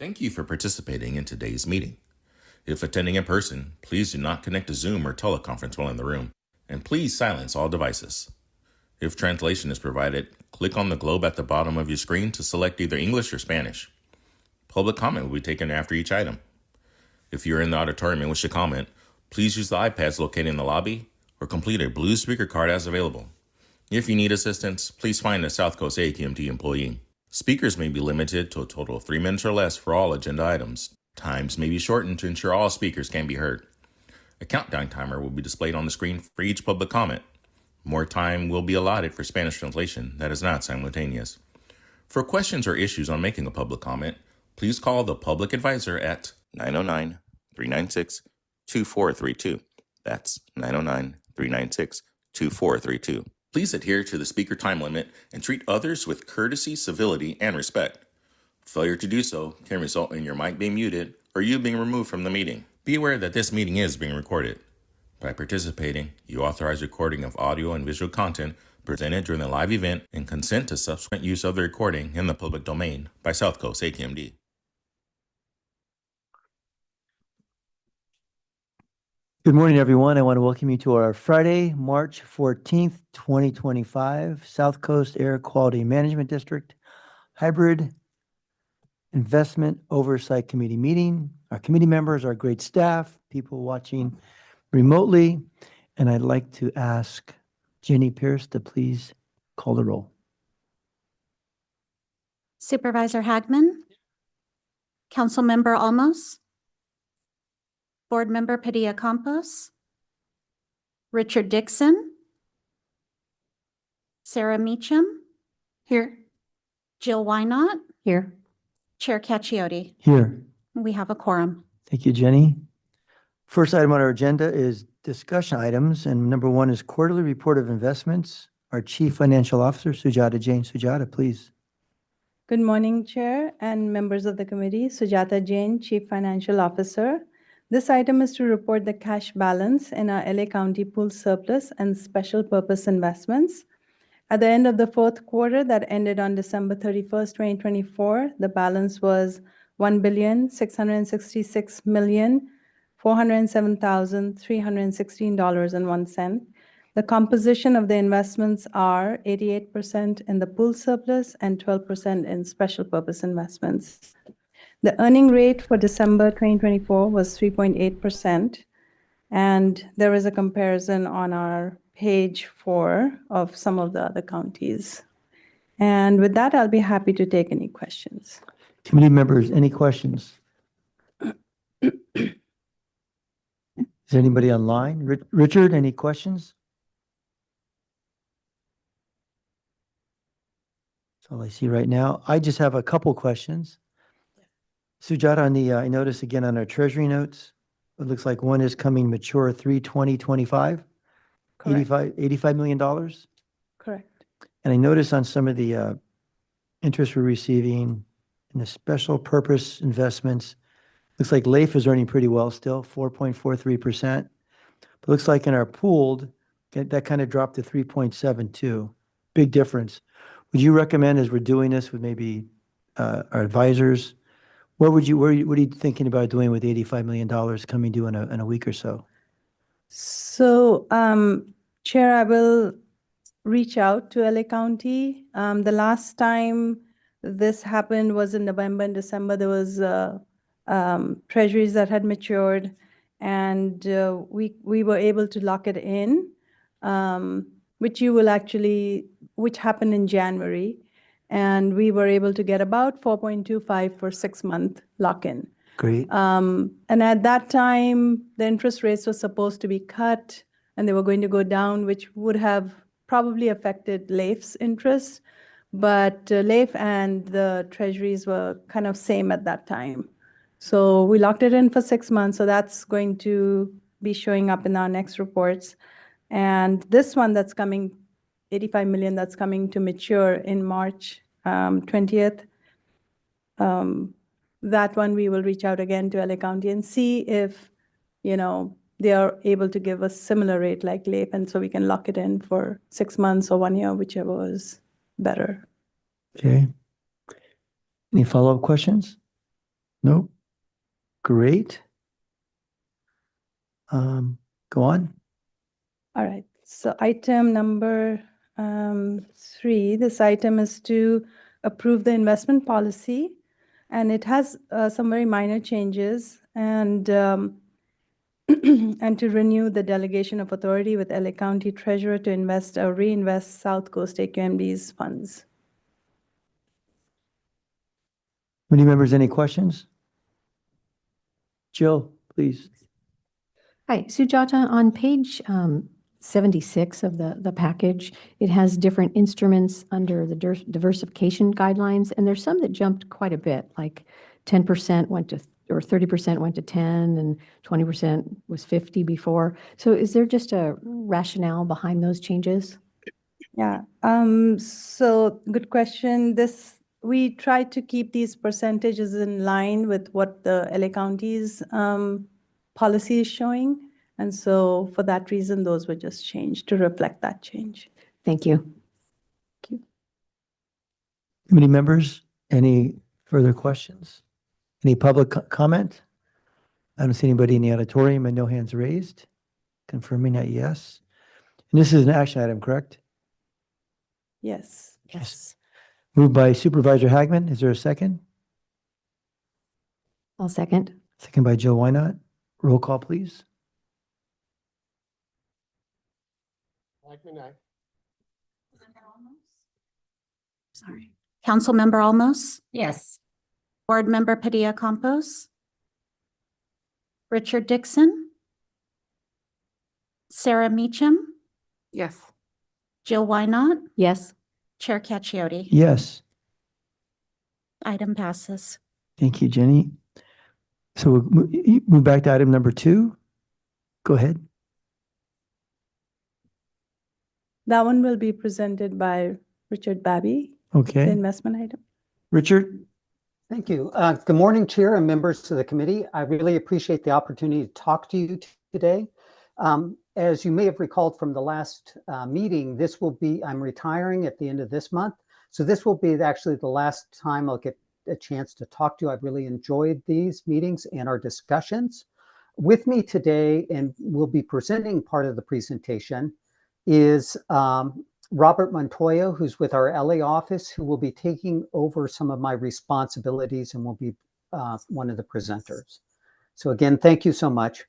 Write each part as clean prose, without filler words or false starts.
Thank you for participating in today's meeting. If attending in person, please do not connect to Zoom or teleconference while in the room, and please silence all devices. If translation is provided, click on the globe at the bottom of your screen to select either English or Spanish. Public comment will be taken after each item. If you're in the auditorium and wish to comment, please use the iPads located in the lobby or complete a blue speaker card as available. If you need assistance, please find a South Coast AQMD employee. Speakers may be limited to a total of 3 minutes or less for all agenda items. Times may be shortened to ensure all speakers can be heard. A countdown timer will be displayed on the screen for each public comment. More time will be allotted for Spanish translation that is not simultaneous. For questions or issues on making a public comment, please call the public advisor at 909-396-2432. That's 909-396-2432. Please adhere to the speaker time limit and treat others with courtesy, civility, and respect. Failure to do so can result in your mic being muted or you being removed from the meeting. Be aware that this meeting is being recorded. By participating, you authorize recording of audio and visual content presented during the live event and consent to subsequent use of the recording in the public domain by South Coast AQMD. Good morning, everyone. I want to welcome you to our Friday, March 14th, 2025 South Coast Air Quality Management District Hybrid Investment Oversight Committee meeting. Our committee members are great staff, people watching remotely, and I'd like to ask Jenny Pierce to please call the roll. Supervisor Hagman, Councilmember Almos, Board Member Padilla Campos, Richard Dixon, Sarah Meacham. Here. Jill Wynot. Here. Chair Cacchiotti. Here. We have a quorum. Thank you, Jenny. First item on our agenda is discussion items, and number one is quarterly report of investments. Our Chief Financial Officer, Sujata Jain. Sujata, please. Good morning, Chair and members of the committee. Sujata Jain, Chief Financial Officer. This item is to report the cash balance in our LA County pool surplus and special purpose investments. At the end of the fourth quarter that ended on December 31st, 2024, the balance was $1,666,407,316.01. The composition of the investments are 88% in the pool surplus and 12% in special purpose investments. The earning rate for December 2024 was 3.8%, and there is a comparison on our page 4 of some of the other counties. And with that, I'll be happy to take any questions. Committee members, any questions? Is anybody online? Richard, any questions? That's all I see right now. I just have a couple questions. Sujata, on the, I noticed again on our treasury notes, it looks like one is coming mature 3/20/25, $85 million. Correct. And I noticed on some of the interest we're receiving in the special purpose investments, looks like LAIF is earning pretty well still, 4.43%. But looks like in our pooled, that kind of dropped to 3.72. Big difference. Would you recommend, as we're doing this with maybe our advisors, what are you thinking about doing with $85 million coming due in a week or so? So, Chair, I will reach out to LA County. The last time this happened was in November and December. There was treasuries that had matured, and we were able to lock it in, which happened in January. And we were able to get about 4.25 for 6-month lock-in. Great. And at that time, the interest rates were supposed to be cut and they were going to go down, which would have probably affected LAIF's interest. But LAIF and the treasuries were kind of same at that time. So we locked it in for 6 months. So that's going to be showing up in our next reports. And this one that's coming, 85 million that's coming to mature in March 20th. That one we will reach out again to LA County and see if, they are able to give us similar rate like LAIF, and so we can lock it in for 6 months or 1 year, whichever is better. Okay. Any follow-up questions? Nope. Great. Go on. All right, so item number 3, this item is to approve the investment policy, and it has some very minor changes, and and to renew the delegation of authority with LA County Treasurer to invest or reinvest South Coast AQMD's funds. Committee members, any questions? Jill, please. Hi, Sujata, on page 76 of the package, it has different instruments under the diversification guidelines, and there's some that jumped quite a bit, like 10% went to, or 30% went to 10, and 20% was 50 before. So is there just a rationale behind those changes? Yeah, so good question. We try to keep these percentages in line with what the LA County's policy is showing. And so for that reason, those were just changed to reflect that change. Thank you. Committee members, any further questions? Any public comment? I don't see anybody in the auditorium and no hands raised. Confirming that yes. And this is an action item, correct? Yes. Yes. Moved by Supervisor Hagman. Is there a second? I'll second. Second by Jill Wynot. Roll call, please. Sorry. Councilmember Almos, Yes. Board Member Padilla-Campos, Richard Dixon, Sarah Meacham, Yes. Jill Wynot, Yes. Chair Cacchiotti. Yes. Item passes. Thank you, Jenny. So we'll move back to item number 2. Go ahead. That one will be presented by Richard Babby, the Okay. investment item. Richard? Thank you. Good morning, Chair and members of the committee. I really appreciate the opportunity to talk to you today. As you may have recalled from the last meeting, I'm retiring at the end of this month. So this will be actually the last time I'll get a chance to talk to you. I've really enjoyed these meetings and our discussions. With me today, and will be presenting part of the presentation, is Robert Montoya, who's with our LA office, who will be taking over some of my responsibilities and will be one of the presenters. So again, thank you so much.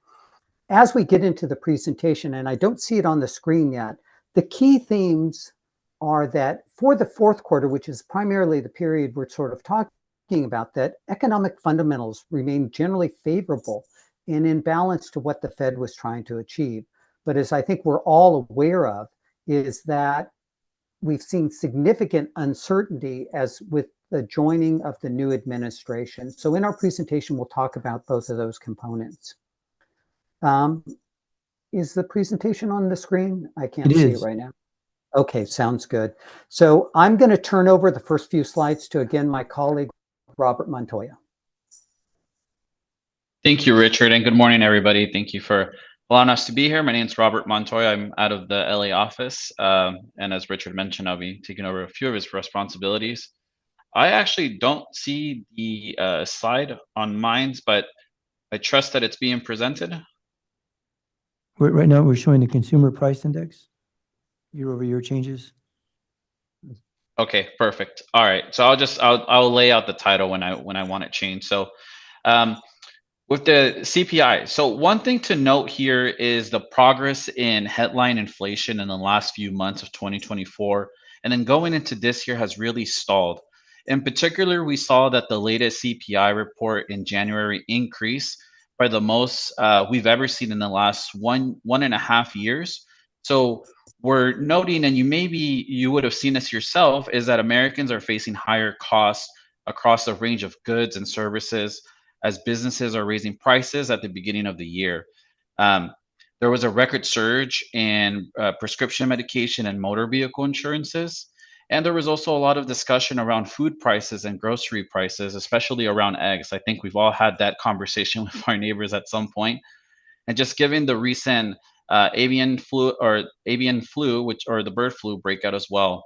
As we get into the presentation, and I don't see it on the screen yet, the key themes are that for the fourth quarter, which is primarily the period we're sort of talking about, that economic fundamentals remain generally favorable and in balance to what the Fed was trying to achieve. But as I think we're all aware of, is that we've seen significant uncertainty as with the joining of the new administration. So in our presentation, we'll talk about both of those components. Is the presentation on the screen? I can't see it right now. Okay, sounds good. So I'm going to turn over the first few slides to, again, my colleague, Robert Montoya. Thank you, Richard, and good morning, everybody. Thank you for allowing us to be here. My name is Robert Montoya. I'm out of the LA office, and as Richard mentioned, I'll be taking over a few of his responsibilities. I actually don't see the slide on mine, but I trust that it's being presented. Right now, we're showing the consumer price index, year-over-year changes. Okay, perfect. All right, so I'll lay out the title when I want it changed. So, with the CPI, so one thing to note here is the progress in headline inflation in the last few months of 2024, and then going into this year has really stalled. In particular, we saw that the latest CPI report in January increased by the most we've ever seen in the last one and a half years. So we're noting, and you would have seen this yourself, is that Americans are facing higher costs across a range of goods and services as businesses are raising prices at the beginning of the year. There was a record surge in prescription medication and motor vehicle insurances. And there was also a lot of discussion around food prices and grocery prices, especially around eggs. I think we've all had that conversation with our neighbors at some point. And just given the recent avian flu, or the bird flu breakout as well.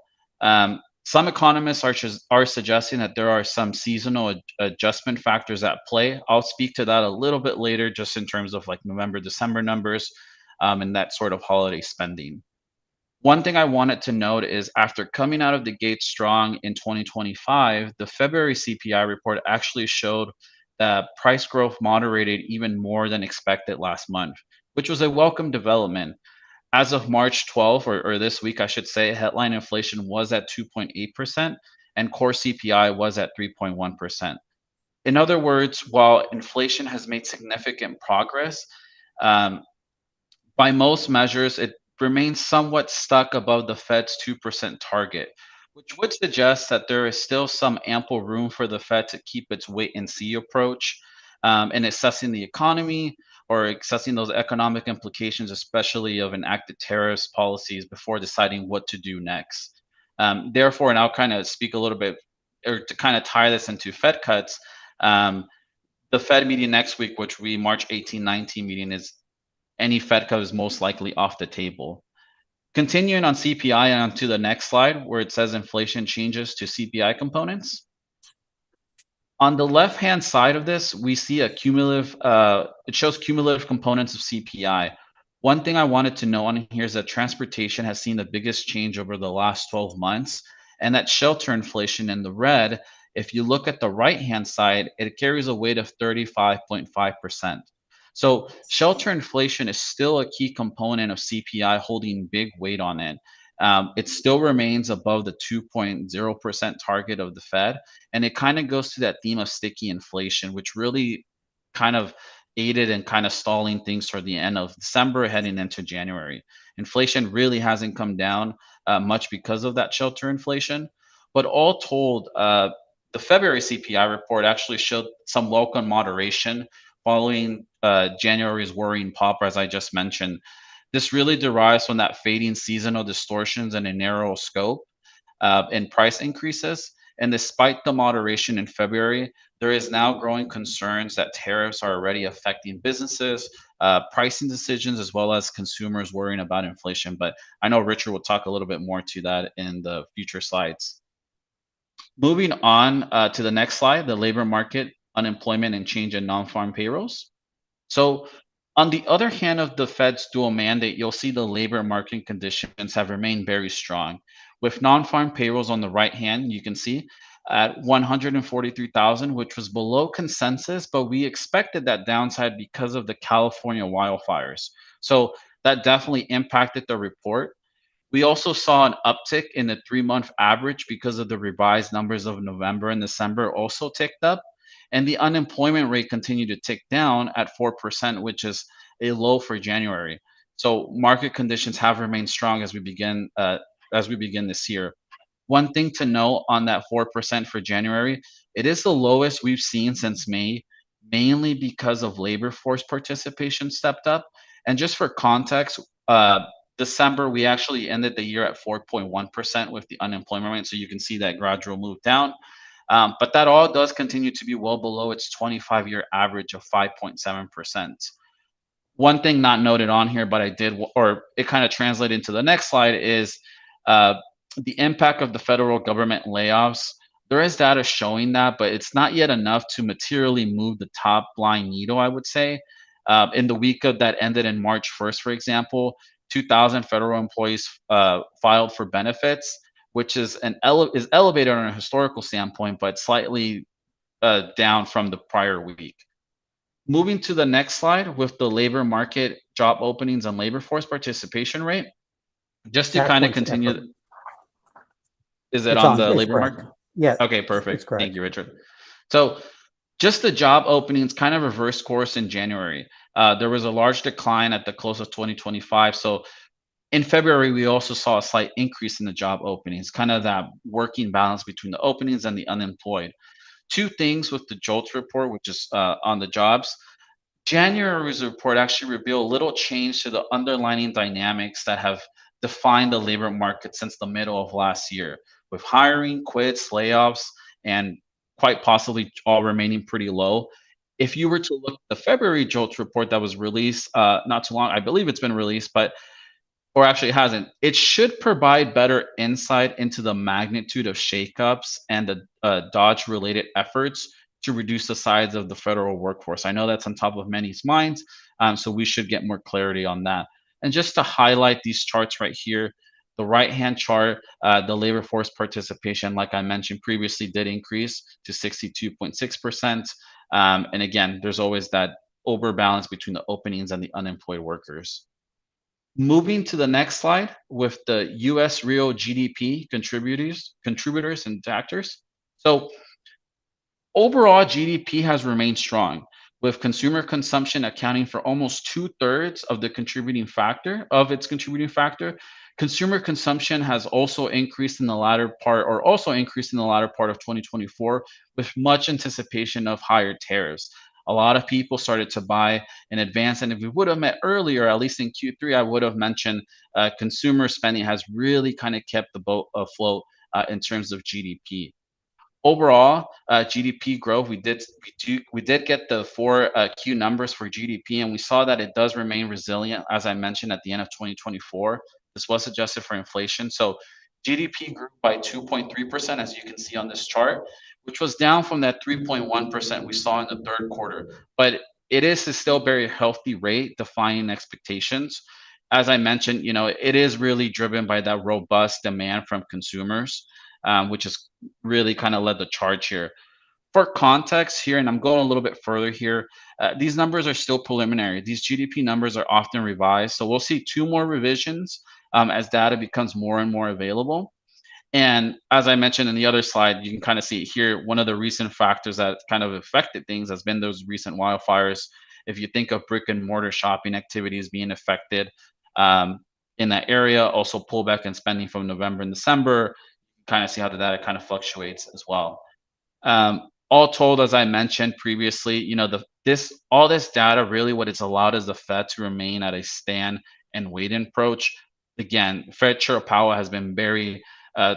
Some economists are suggesting that there are some seasonal adjustment factors at play. I'll speak to that a little bit later, just in terms of like November, December numbers, and that sort of holiday spending. One thing I wanted to note is after coming out of the gate strong in 2025, the February CPI report actually showed that price growth moderated even more than expected last month, which was a welcome development. As of March 12th, or this week, I should say, headline inflation was at 2.8% and core CPI was at 3.1%. In other words, while inflation has made significant progress, um, by most measures, it remains somewhat stuck above the Fed's 2% target, which would suggest that there is still some ample room for the Fed to keep its wait and see approach in assessing the economy or assessing those economic implications, especially of enacted tariffs policies before deciding what to do next. Therefore, and I'll kind of speak a little bit, or to kind of tie this into Fed cuts, um, the Fed meeting next week, which we March 18-19 meeting, is any Fed cut is most likely off the table. Continuing on CPI and onto the next slide where it says inflation changes to CPI components. On the left-hand side of this, we see a cumulative, it shows cumulative components of CPI. One thing I wanted to know on here is that transportation has seen the biggest change over the last 12 months, and that shelter inflation in the red, if you look at the right-hand side, it carries a weight of 35.5%. So shelter inflation is still a key component of CPI, holding big weight on it. It still remains above the 2.0% target of the Fed. And it kind of goes to that theme of sticky inflation, which really kind of aided in kind of stalling things toward the end of December heading into January. Inflation really hasn't come down much because of that shelter inflation. But all told, the February CPI report actually showed some welcome moderation following January's worrying pop, as I just mentioned. This really derives from that fading seasonal distortions and a narrow scope in price increases. And despite the moderation in February, there is now growing concerns that tariffs are already affecting businesses, pricing decisions, as well as consumers worrying about inflation. But I know Richard will talk a little bit more to that in the future slides. Moving on to the next slide, the labor market, unemployment, and change in non-farm payrolls. So on the other hand of the Fed's dual mandate, you'll see the labor market conditions have remained very strong. With non-farm payrolls on the right hand, you can see at 143,000, which was below consensus, but we expected that downside because of the California wildfires. So that definitely impacted the report. We also saw an uptick in the 3-month average because of the revised numbers of November and December also ticked up. And the unemployment rate continued to tick down at 4%, which is a low for January. So market conditions have remained strong as we begin this year. One thing to note on that 4% for January, it is the lowest we've seen since May, mainly because of labor force participation stepped up. And just for context, December, we actually ended the year at 4.1% with the unemployment rate. So you can see that gradual move down. But that all does continue to be well below its 25-year average of 5.7%. One thing not noted on here, but I did, or it kind of translated into the next slide, is the impact of the federal government layoffs. There is data showing that, but it's not yet enough to materially move the top line needle, I would say. In the week of that ended in March 1st, for example, 2,000 federal employees filed for benefits, which is is elevated on a historical standpoint, but slightly down from the prior week. Moving to the next slide with the labor market, job openings, and labor force participation rate. Just to That kind of one's continue, separate. is it It's on the it's labor correct. market? Yeah. Okay, It's perfect. correct. Thank you, Richard. So just the job openings kind of reversed course in January. There was a large decline at the close of 2025. So in February, we also saw a slight increase in the job openings, kind of that working balance between the openings and the unemployed. Two things with the JOLTS report, which is on the jobs. January's report actually revealed little change to the underlying dynamics that have defined the labor market since the middle of last year, with hiring, quits, layoffs, and quite possibly all remaining pretty low. If you were to look at the February JOLTS report that was released not too long, I believe it's been released, but or actually it hasn't. It should provide better insight into the magnitude of shakeups and the Dodge-related efforts to reduce the size of the federal workforce. I know that's on top of many's minds, so we should get more clarity on that. And just to highlight these charts right here, the right-hand chart, the labor force participation, like I mentioned previously, did increase to 62.6%. And again, there's always that overbalance between the openings and the unemployed workers. Moving to the next slide with the US real GDP contributors and factors. So overall, GDP has remained strong, with consumer consumption accounting for almost 2/3 of the contributing factor of its contributing factor. Consumer consumption has also increased in the latter part, of 2024, with much anticipation of higher tariffs. A lot of people started to buy in advance, and if we would have met earlier, at least in Q3, I would have mentioned consumer spending has really kind of kept the boat afloat in terms of GDP. Overall, GDP growth, we did get the four Q numbers for GDP, and we saw that it does remain resilient, as I mentioned at the end of 2024. This was adjusted for inflation. So GDP grew by 2.3%, as you can see on this chart, which was down from that 3.1% we saw in the third quarter. But it is a still very healthy rate, defying expectations. As I mentioned, it is really driven by that robust demand from consumers, which is really kind of led the charge here. For context here, and I'm going a little bit further here, these numbers are still preliminary. These GDP numbers are often revised. So we'll see 2 more revisions as data becomes more and more available. And as I mentioned in the other slide, you can kind of see here, one of the recent factors that kind of affected things has been those recent wildfires. If you think of brick and mortar shopping activities being affected in that area, also pullback in spending from November and December, kind of see how the data kind of fluctuates as well. All told, as I mentioned previously, all this data really what it's allowed is the Fed to remain at a stand and wait approach. Again, Fed Chair Powell has been very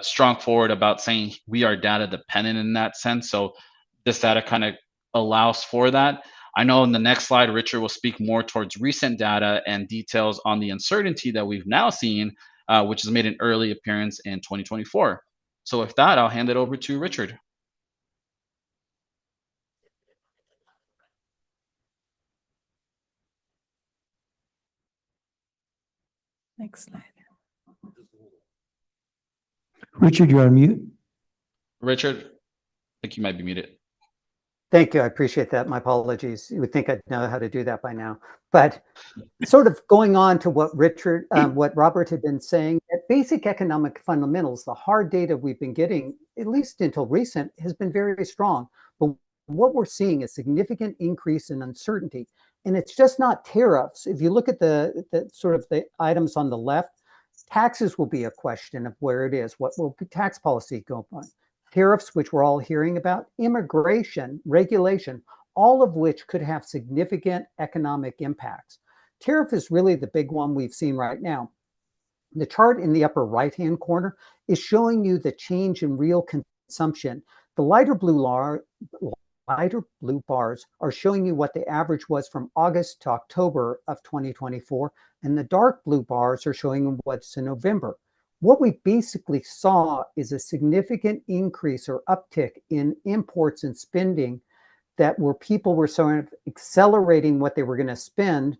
strong forward about saying we are data dependent in that sense. So this data kind of allows for that. I know in the next slide, Richard will speak more towards recent data and details on the uncertainty that we've now seen, which has made an early appearance in 2024. So with that, I'll hand it over to Richard. Next slide. Richard, you're on mute. Richard, I think you might be muted. Thank you. I appreciate that. My apologies. You would think I'd know how to do that by now. But sort of going on to what Robert had been saying, that basic economic fundamentals, the hard data we've been getting, at least until recent, has been very strong. But what we're seeing is significant increase in uncertainty. And it's just not tariffs. If you look at the sort of the items on the left, taxes will be a question of where it is. What will tax policy go on? Tariffs, which we're all hearing about, immigration, regulation, all of which could have significant economic impacts. Tariff is really the big one we've seen right now. The chart in the upper right-hand corner is showing you the change in real consumption. The lighter blue bars are showing you what the average was from August to October of 2024, and the dark blue bars are showing you what's in November. What we basically saw is a significant increase or uptick in imports and spending that where people were sort of accelerating what they were going to spend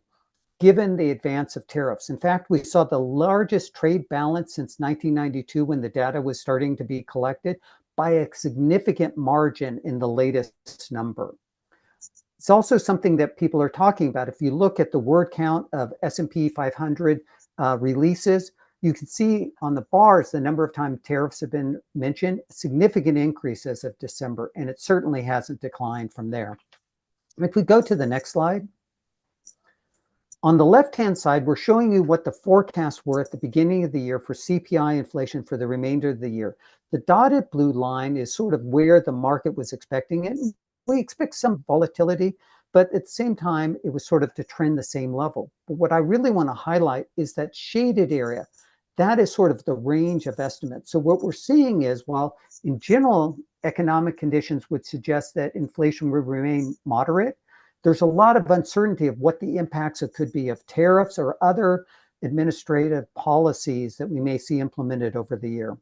given the advance of tariffs. In fact, we saw the largest trade balance since 1992 when the data was starting to be collected by a significant margin in the latest number. It's also something that people are talking about. If you look at the word count of S&P 500 releases, you can see on the bars the number of times tariffs have been mentioned, significant increase as of December, and it certainly hasn't declined from there. If we go to the next slide. On the left-hand side, we're showing you what the forecasts were at the beginning of the year for CPI inflation for the remainder of the year. The dotted blue line is sort of where the market was expecting it. We expect some volatility, but at the same time, it was sort of to trend the same level. But what I really want to highlight is that shaded area. That is sort of the range of estimates. So what we're seeing is, while in general, economic conditions would suggest that inflation will remain moderate, there's a lot of uncertainty of what the impacts could be of tariffs or other administrative policies that we may see implemented over the year.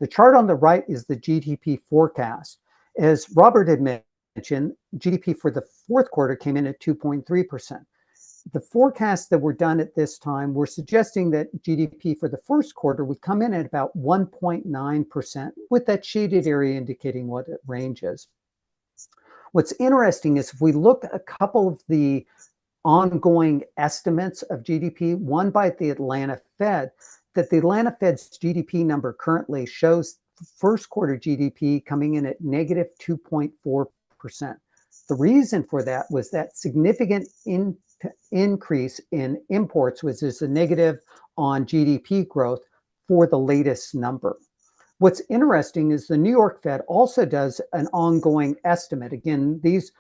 The chart on the right is the GDP forecast. As Robert had mentioned, GDP for the fourth quarter came in at 2.3%. The forecasts that were done at this time were suggesting that GDP for the first quarter would come in at about 1.9%, with that shaded area indicating what it ranges. What's interesting is if we look at a couple of the ongoing estimates of GDP, one by the Atlanta Fed, that the Atlanta Fed's GDP number currently shows first quarter GDP coming in at negative 2.4%. The reason for that was that significant increase in imports, which is a negative on GDP growth for the latest number. What's interesting is the New York Fed also does an ongoing estimate. Again, these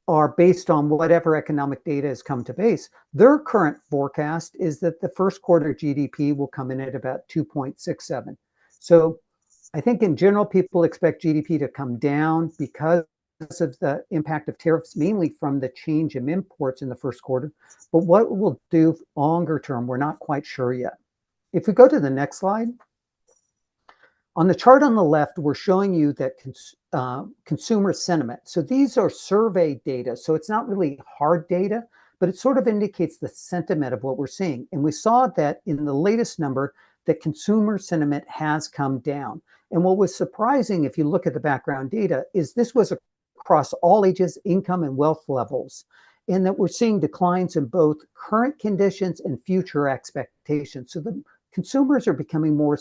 are based on whatever economic data has come to base. Their current forecast is that the first quarter GDP will come in at about 2.67. So I think in general, people expect GDP to come down because of the impact of tariffs, mainly from the change in imports in the first quarter. But what it will do longer term, we're not quite sure yet. If we go to the next slide, on the chart on the left, we're showing you that consumer sentiment. So these are survey data. So it's not really hard data, but it sort of indicates the sentiment of what we're seeing. And we saw that in the latest number, that consumer sentiment has come down. And what was surprising, if you look at the background data, is this was across all ages, income, and wealth levels, and that we're seeing declines in both current conditions and future expectations. So the consumers are becoming more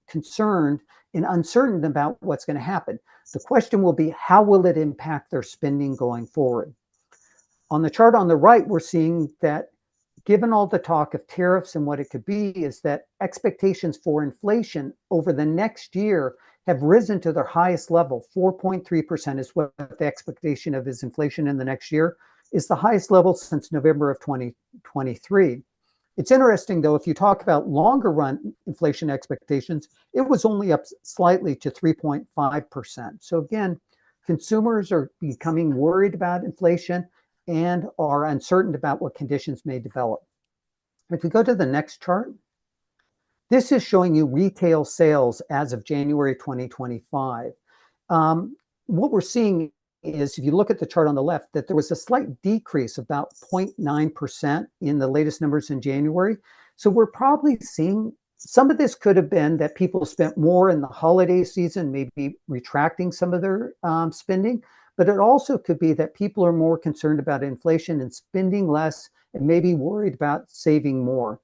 concerned and uncertain about what's going to happen. The question will be, how will it impact their spending going forward? On the chart on the right, we're seeing that given all the talk of tariffs and what it could be, is that expectations for inflation over the next year have risen to their highest level. 4.3% is what the expectation of is inflation in the next year, is the highest level since November of 2023. It's interesting, though, if you talk about longer run inflation expectations, it was only up slightly to 3.5%. So again, consumers are becoming worried about inflation and are uncertain about what conditions may develop. If we go to the next chart, this is showing you retail sales as of January 2025. What we're seeing is, if you look at the chart on the left, that there was a slight decrease, about 0.9% in the latest numbers in January. So we're probably seeing some of this could have been that people spent more in the holiday season, maybe retracting some of their spending. But it also could be that people are more concerned about inflation and spending less and maybe worried about saving more.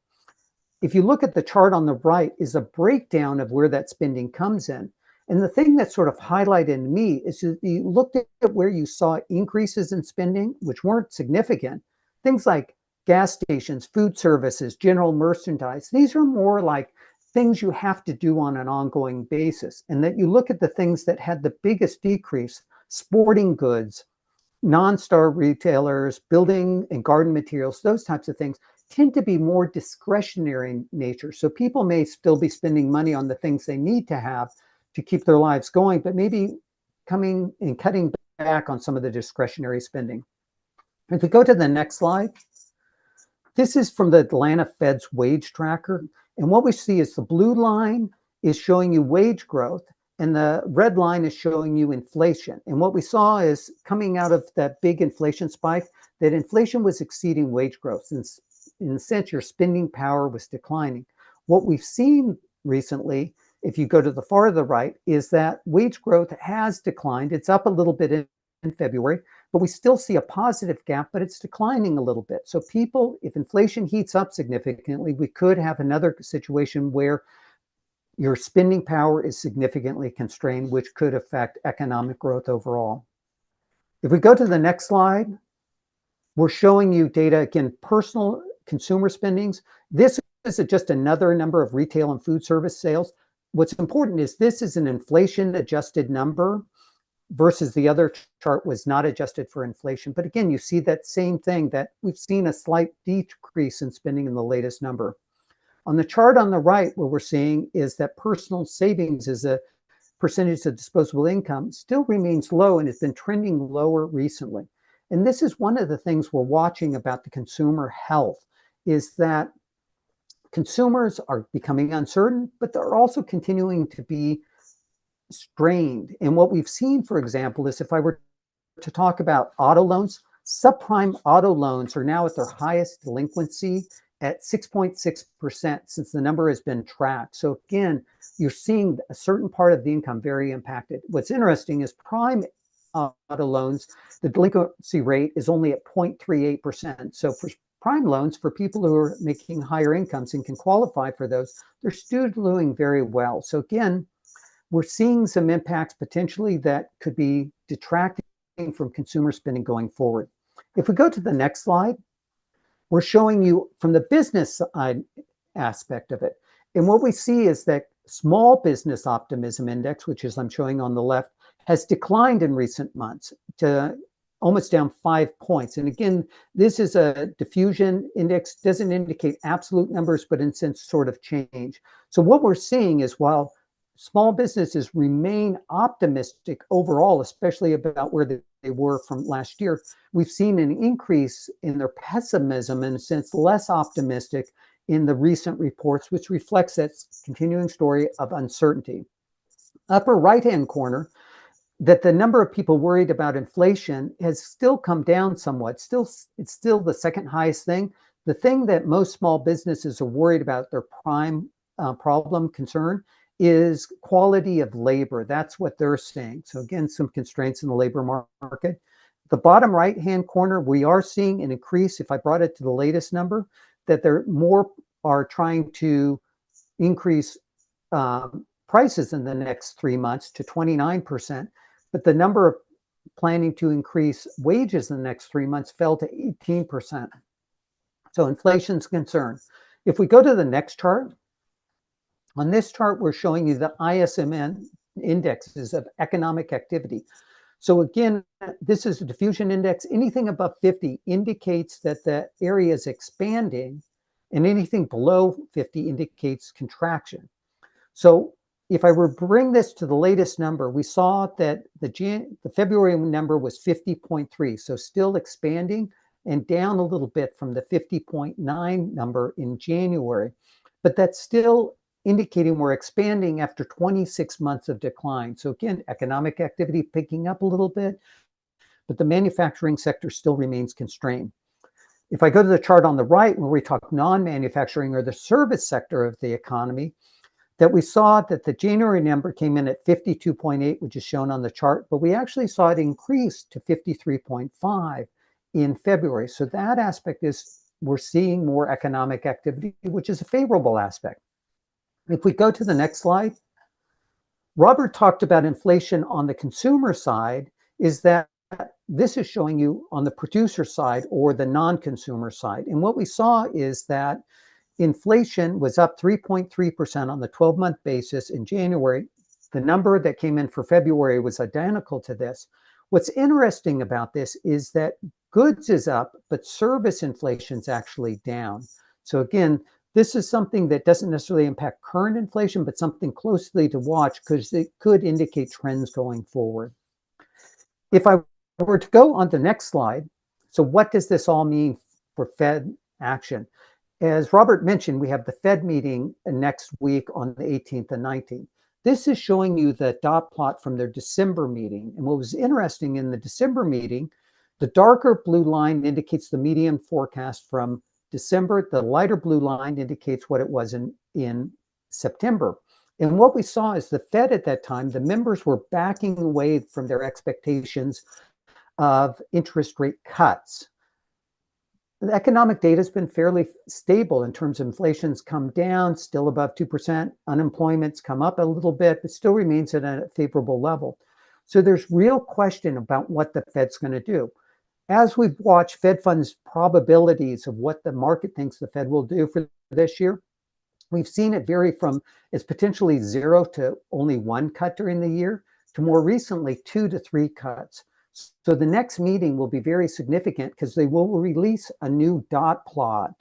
If you look at the chart on the right, is a breakdown of where that spending comes in. And the thing that sort of highlighted to me is that you looked at where you saw increases in spending, which weren't significant. Things like gas stations, food services, general merchandise. These are more like things you have to do on an ongoing basis. And that you look at the things that had the biggest decrease: sporting goods, non-star retailers, building and garden materials, those types of things tend to be more discretionary in nature. So people may still be spending money on the things they need to have to keep their lives going, but maybe coming and cutting back on some of the discretionary spending. If we go to the next slide, this is from the Atlanta Fed's wage tracker. And what we see is the blue line is showing you wage growth, and the red line is showing you inflation. And what we saw is, coming out of that big inflation spike, that inflation was exceeding wage growth. Since, in a sense, your spending power was declining. What we've seen recently, if you go to the far to the right, is that wage growth has declined. It's up a little bit in February, but we still see a positive gap, but it's declining a little bit. So people, if inflation heats up significantly, we could have another situation where your spending power is significantly constrained, which could affect economic growth overall. If we go to the next slide, we're showing you data, again, personal consumer spendings. This is just another number of retail and food service sales. What's important is this is an inflation adjusted number versus the other chart was not adjusted for inflation. But again, you see that same thing, that we've seen a slight decrease in spending in the latest number. On the chart on the right, what we're seeing is that personal savings as a percentage of disposable income still remains low and has been trending lower recently. And this is one of the things we're watching about the consumer health, is that Consumers are becoming uncertain, but they're also continuing to be strained. And what we've seen, for example, is if I were to talk about auto loans, subprime auto loans are now at their highest delinquency at 6.6% since the number has been tracked. So again, you're seeing a certain part of the income very impacted. What's interesting is prime auto loans, the delinquency rate is only at 0.38%. So for prime loans, for people who are making higher incomes and can qualify for those, they're still doing very well. So again, we're seeing some impacts potentially that could be detracting from consumer spending going forward. If we go to the next slide, we're showing you from the business side aspect of it. And what we see is that small business optimism index, which is I'm showing on the left, has declined in recent months to almost down 5 points. And again, this is a diffusion index, doesn't indicate absolute numbers, but in sense sort of change. So what we're seeing is while small businesses remain optimistic overall, especially about where they were from last year, we've seen an increase in their pessimism and in a sense less optimistic in the recent reports, which reflects that continuing story of uncertainty. Upper right-hand corner, that the number of people worried about inflation has still come down somewhat. It's still the second highest thing. The thing that most small businesses are worried about, their prime concern, is quality of labor. That's what they're saying. So again, some constraints in the labor market. The bottom right-hand corner, we are seeing an increase, if I brought it to the latest number, that there more are trying to increase prices in the next 3 months to 29%, but the number of planning to increase wages in the next 3 months fell to 18%. So inflation's a concern. If we go to the next chart, on this chart, we're showing you the ISM indexes of economic activity. So again, this is a diffusion index. Anything above 50 indicates that the area is expanding, and anything below 50 indicates contraction. So if I were to bring this to the latest number, we saw that the February number was 50.3, so still expanding and down a little bit from the 50.9 number in January. But that's still indicating we're expanding after 26 months of decline. So again, economic activity picking up a little bit, but the manufacturing sector still remains constrained. If I go to the chart on the right, where we talk non-manufacturing or the service sector of the economy, that we saw that the January number came in at 52.8, which is shown on the chart, but we actually saw it increase to 53.5 in February. So that aspect is we're seeing more economic activity, which is a favorable aspect. If we go to the next slide, Robert talked about inflation on the consumer side, is that this is showing you on the producer side or the non-consumer side. And what we saw is that inflation was up 3.3% on the 12-month basis in January. The number that came in for February was identical to this. What's interesting about this is that goods is up, but service inflation is actually down. So again, this is something that doesn't necessarily impact current inflation, but something closely to watch because it could indicate trends going forward. If I were to go on the next slide, so what does this all mean for Fed action? As Robert mentioned, we have the Fed meeting next week on the 18th and 19th. This is showing you the dot plot from their December meeting. And what was interesting in the December meeting, the darker blue line indicates the median forecast from December. The lighter blue line indicates what it was in September. And what we saw is the Fed at that time, the members were backing away from their expectations of interest rate cuts. The economic data has been fairly stable in terms of inflation's come down, still above 2%. Unemployment's come up a little bit, but still remains at a favorable level. So there's real question about what the Fed's going to do. As we've watched Fed funds probabilities of what the market thinks the Fed will do for this year, we've seen it vary from as potentially 0 to only 1 cut during the year to more recently 2 to 3 cuts. So the next meeting will be very significant because they will release a new dot plot,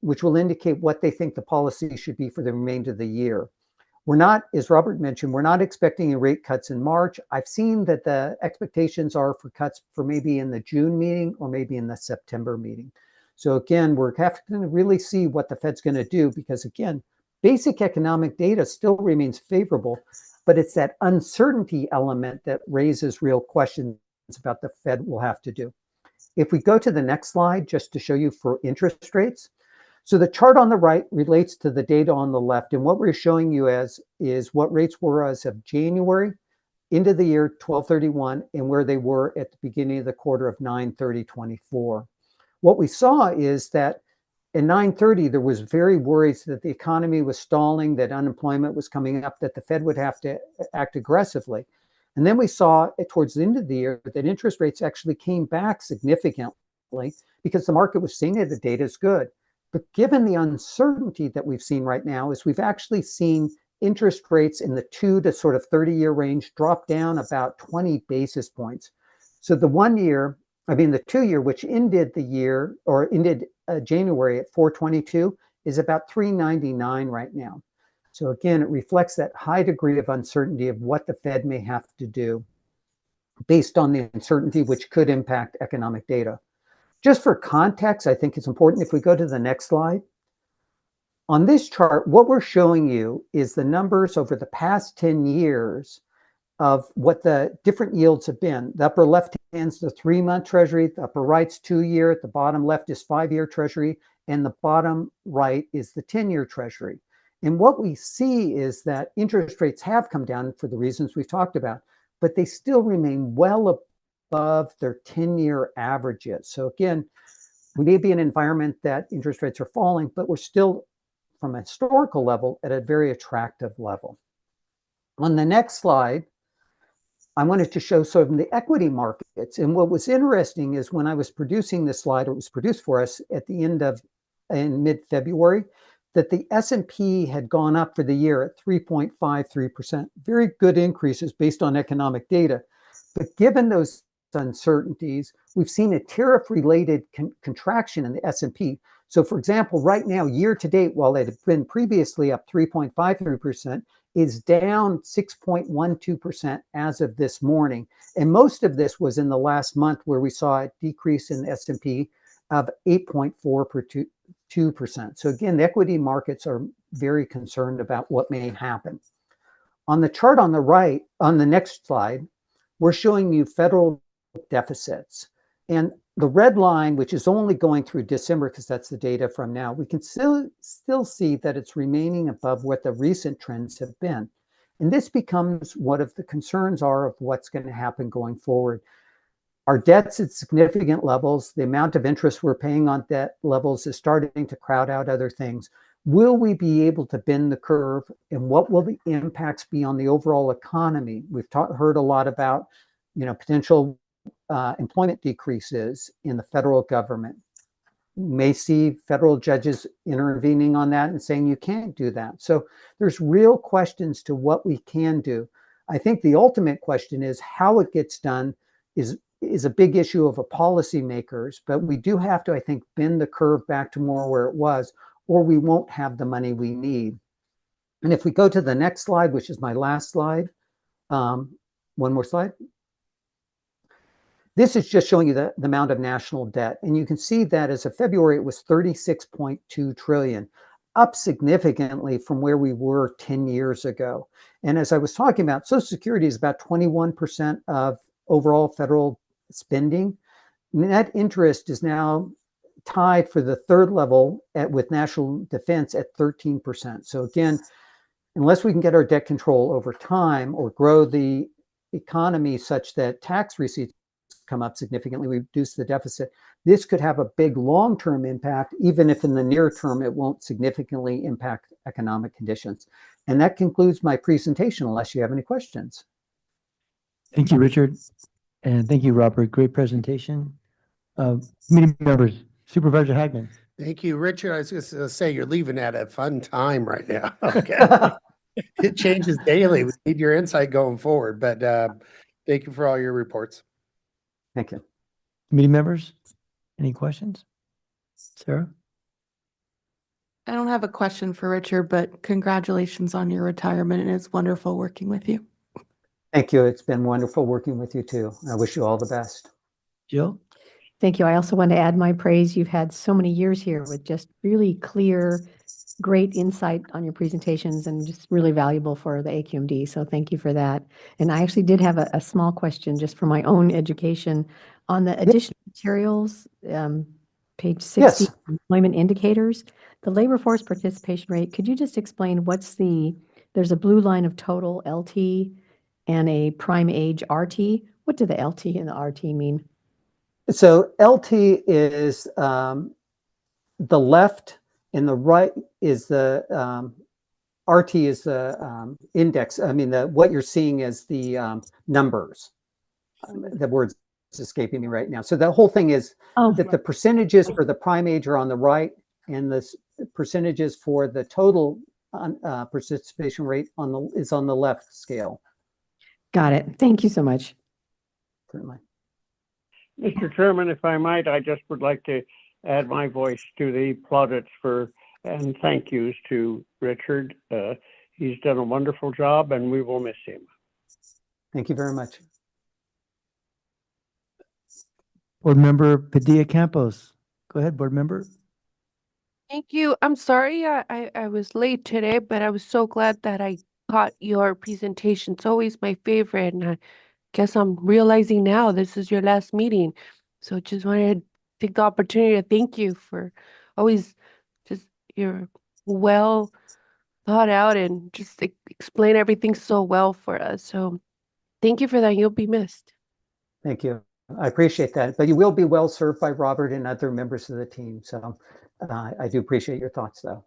which will indicate what they think the policy should be for the remainder of the year. We're not, as Robert mentioned, we're not expecting any rate cuts in March. I've seen that the expectations are for cuts for maybe in the June meeting or maybe in the September meeting. So again, we're having to really see what the Fed's going to do, because again, basic economic data still remains favorable, but it's that uncertainty element that raises real questions about the Fed will have to do. If we go to the next slide, just to show you for interest rates. So the chart on the right relates to the data on the left. And what we're showing you as is what rates were as of January into the year 12/31 and where they were at the beginning of the quarter of 9/30/24. What we saw is that in 9/30, there was very worries that the economy was stalling, that unemployment was coming up, that the Fed would have to act aggressively. And then we saw towards the end of the year that interest rates actually came back significantly because the market was seeing it, the data is good. But given the uncertainty that we've seen right now, is we've actually seen interest rates in the 2 to sort of 30-year range drop down about 20 basis points. So the 2-year, which ended the year or ended January at 4.22, is about 3.99 right now. So again, it reflects that high degree of uncertainty of what the Fed may have to do based on the uncertainty, which could impact economic data. Just for context, I think it's important if we go to the next slide. On this chart, what we're showing you is the numbers over the past 10 years of what the different yields have been. The upper left hand's the 3-month treasury, the upper right's 2-year, the bottom left is 5-year treasury, and the bottom right is the 10-year treasury. And what we see is that interest rates have come down for the reasons we've talked about, but they still remain well above their 10-year averages. So again, we may be in an environment that interest rates are falling, but we're still, from a historical level, at a very attractive level. On the next slide, I wanted to show sort of the equity markets. And what was interesting is when I was producing this slide, it was produced for us at the end of, in mid-February, that the S&P had gone up for the year at 3.53%. Very good increases based on economic data. But given those uncertainties, we've seen a tariff-related contraction in the S&P. So for example, right now, year to date, while it had been previously up 3.53%, is down 6.12% as of this morning. And most of this was in the last month, where we saw a decrease in the S&P of 8.42%. So again, the equity markets are very concerned about what may happen. On the chart on the right, on the next slide, we're showing you federal deficits. And the red line, which is only going through December, because that's the data from now, we can still see that it's remaining above what the recent trends have been. And this becomes what of the concerns are of what's going to happen going forward. Our debt's at significant levels. The amount of interest we're paying on debt levels is starting to crowd out other things. Will we be able to bend the curve? And what will the impacts be on the overall economy? We've heard a lot about, potential employment decreases in the federal government. You may see federal judges intervening on that and saying you can't do that. So there's real questions to what we can do. I think the ultimate question is how it gets done is a big issue of policymakers, but we do have to, I think, bend the curve back to more where it was, or we won't have the money we need. And if we go to the next slide, which is my last slide, one more slide. This is just showing you the amount of national debt. And you can see that as of February, it was 36.2 trillion, up significantly from where we were 10 years ago. And as I was talking about, Social Security is about 21% of overall federal spending. Net interest is now tied for the third level with national defense at 13%. So again, unless we can get our debt control over time or grow the economy such that tax receipts come up significantly, we reduce the deficit, this could have a big long-term impact, even if in the near term it won't significantly impact economic conditions. And that concludes my presentation, unless you have any questions. Thank you, Richard. And thank you, Robert. Great presentation. Committee members, Supervisor Hagman. Thank you, Richard. I was just going to say, you're leaving at a fun time right now. Okay. It changes daily. We need your insight going forward, but thank you for all your reports. Thank you. Committee members, any questions? Sarah? I don't have a question for Richard, but congratulations on your retirement, and it's wonderful working with you. Thank you. It's been wonderful working with you too. I wish you all the best. Jill? Thank you. I also want to add my praise. You've had so many years here with just really clear, great insight on your presentations and just really valuable for the AQMD. So thank you for that. And I actually did have a small question just for my own education on the additional materials, page 60, Yes. employment indicators, the labor force participation rate. Could you just explain there's a blue line of total LT and a prime age RT. What do the LT and the RT mean? So LT is the left and the right is the RT is the index. I mean, what you're seeing is the numbers. The word's escaping me right now. So the whole thing is that the percentages for the prime age are on the right, and the percentages for the total participation rate is on the left scale. Got it. Thank you so much. Certainly. Mr. Chairman, if I might, I just would like to add my voice to the plaudits and thank yous to Richard. He's done a wonderful job and we will miss him. Thank you very much. Board Member Padilla Campos. Go ahead, Board Member. Thank you. I'm sorry I was late today, but I was so glad that I caught your presentation. It's always my favorite, and I guess I'm realizing now this is your last meeting. So just wanted to take the opportunity to thank you for always just your well thought out and just explain everything so well for us. So thank you for that. You'll be missed. Thank you. I appreciate that. But you will be well served by Robert and other members of the team. So I do appreciate your thoughts, though.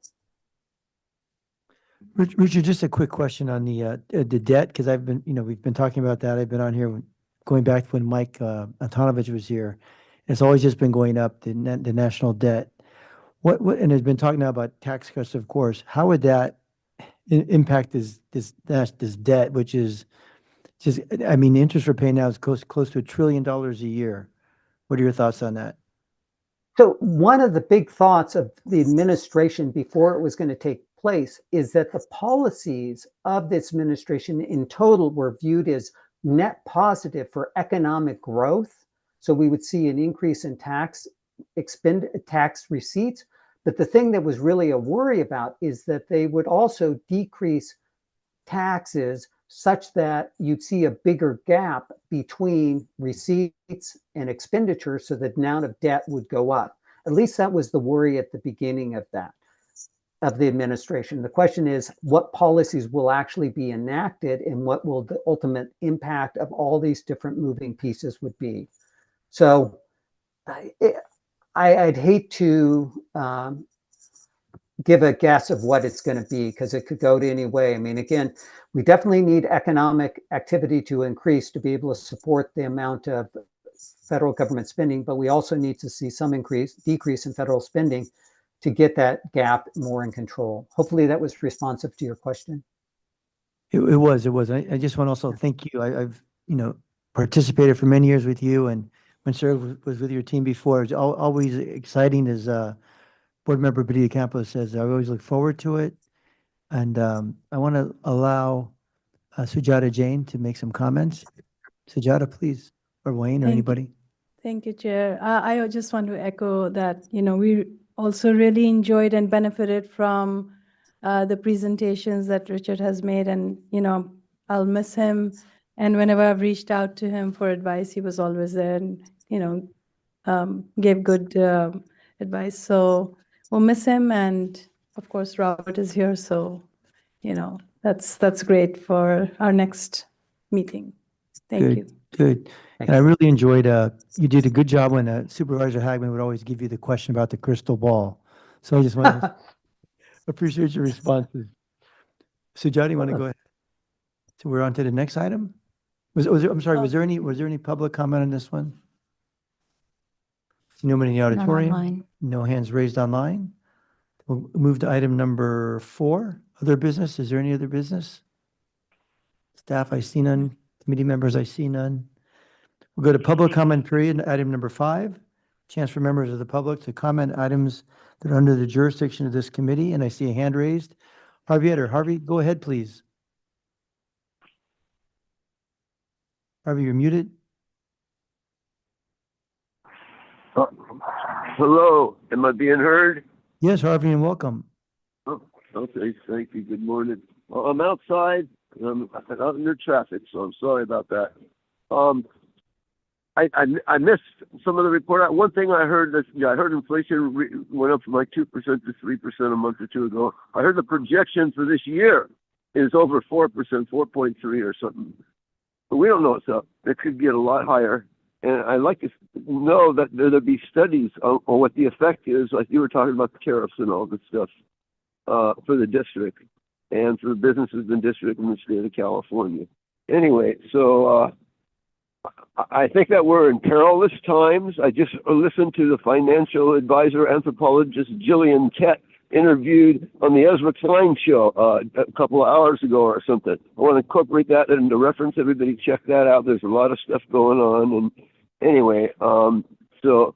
Richard, just a quick question on the debt, because we've been talking about that. I've been on here going back to when Mike Antonovich was here. It's always just been going up, the national debt. And has been talking now about tax cuts, of course. How would that impact this debt, which is just, I mean, the interest we're paying now is close to $1 trillion a year. What are your thoughts on that? So one of the big thoughts of the administration before it was going to take place is that the policies of this administration in total were viewed as net positive for economic growth. So we would see an increase in tax receipts. But the thing that was really a worry about is that they would also decrease taxes such that you'd see a bigger gap between receipts and expenditures, so the amount of debt would go up. At least that was the worry at the beginning of the administration. The question is, what policies will actually be enacted and what will the ultimate impact of all these different moving pieces would be? So I'd hate to give a guess of what it's going to be, because it could go to any way. I mean, again, we definitely need economic activity to increase to be able to support the amount of federal government spending, but we also need to see some decrease in federal spending to get that gap more in control. Hopefully that was responsive to your question. It was. I just want to also thank you. I've participated for many years with you, and when Sarah was with your team before, it's always exciting, as Board Member Padilla Campos says. I always look forward to it. And I want to allow Sujata Jain to make some comments. Sujata, please, or Wayne, or anybody. Thank you, Chair. I just want to echo that, we also really enjoyed and benefited from the presentations that Richard has made, and, I'll miss him. And whenever I've reached out to him for advice, he was always there and, gave good advice. So we'll miss him. And of course, Robert is here. So, that's great for our next meeting. Thank you. Good. And I really enjoyed, you did a good job when Supervisor Hagman would always give you the question about the crystal ball. So I just want to appreciate your responses. Sujata, you want to go ahead? So we're on to the next item? I'm sorry, was there any public comment on this one? Nobody in the auditorium? online. No hands raised online? We'll move to item number 4, other business. Is there any other business? Staff, I see none. Committee members, I see none. We'll go to public comment period, item number 5. Chance for members of the public to comment items that are under the jurisdiction of this committee, and I see a hand raised. Harvey Etter. Harvey, go ahead, please. Harvey, you're muted. Hello, am I being heard? Yes, Harvey, and welcome. Oh, okay, thank you. Good morning. Well, I'm outside. I'm out under traffic, so I'm sorry about that. I missed some of the report. One thing I heard I heard inflation went up from like 2% to 3% a month or two ago. I heard the projection for this year is over 4%, 4.3 or something. But we don't know what's up. It could get a lot higher. And I'd like to know that there'll be studies on what the effect is, like you were talking about the tariffs and all this stuff, for the district and for the businesses in the district in the state of California. Anyway, so I think that we're in perilous times. I just listened to the financial advisor anthropologist Gillian Tett interviewed on the Ezra Klein show a couple of hours ago or something. I want to incorporate that into reference. Everybody check that out. There's a lot of stuff going on. And anyway, so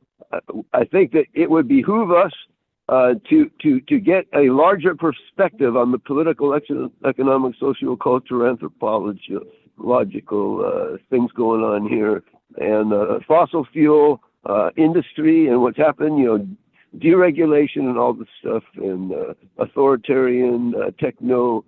I think that it would behoove us to get a larger perspective on the political, economic, social, cultural, anthropological things going on here, and fossil fuel industry and what's happened, deregulation and all this stuff, and authoritarian techno.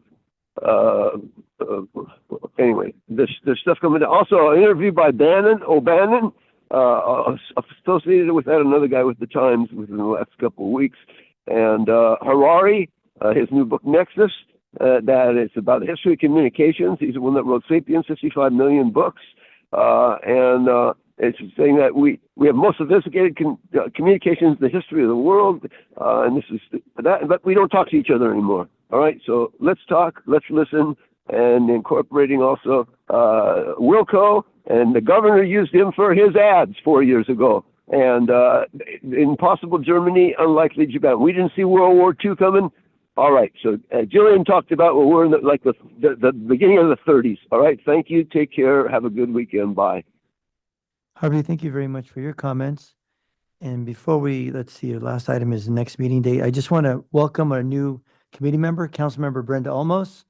Anyway, there's stuff coming down. Also, an interview by O'Bannon, associated with that, another guy with the Times within the last couple of weeks, and Harari, his new book Nexus, that it's about the history of communications. He's the one that wrote *Sapiens*, 55 million books, and it's saying that we have most sophisticated communications in the history of the world, and this is that, but we don't talk to each other anymore. All right, so let's talk, let's listen, and incorporating also Wilco, and the governor used him for his ads 4 years ago, and impossible Germany, unlikely Japan. We didn't see World War II coming. All right, so Jillian talked about we're in the beginning of the 30s. All right, thank you, take care, have a good weekend, bye. Harvey, thank you very much for your comments. And before let's see, our last item is the next meeting date. I just want to welcome our new committee member, Councilmember Brenda Olmos,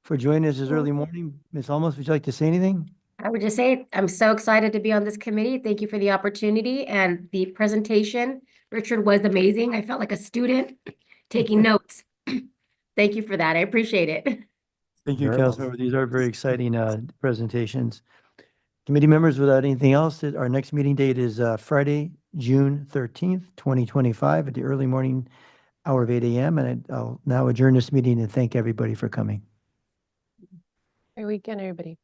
for joining us this early morning. Ms. Olmos, would you like to say anything? I would just say I'm so excited to be on this committee. Thank you for the opportunity and the presentation. Richard was amazing. I felt like a student taking notes. Thank you for that. I appreciate it. Thank you, Very well. Councilmember. These are very exciting presentations. Committee members, without anything else, our next meeting date is Friday, June 13th, 2025 at the early morning hour of 8 a.m. And I'll now adjourn this meeting and thank everybody for coming. Good weekend, everybody.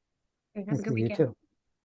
Have a Thank good you, you weekend. too.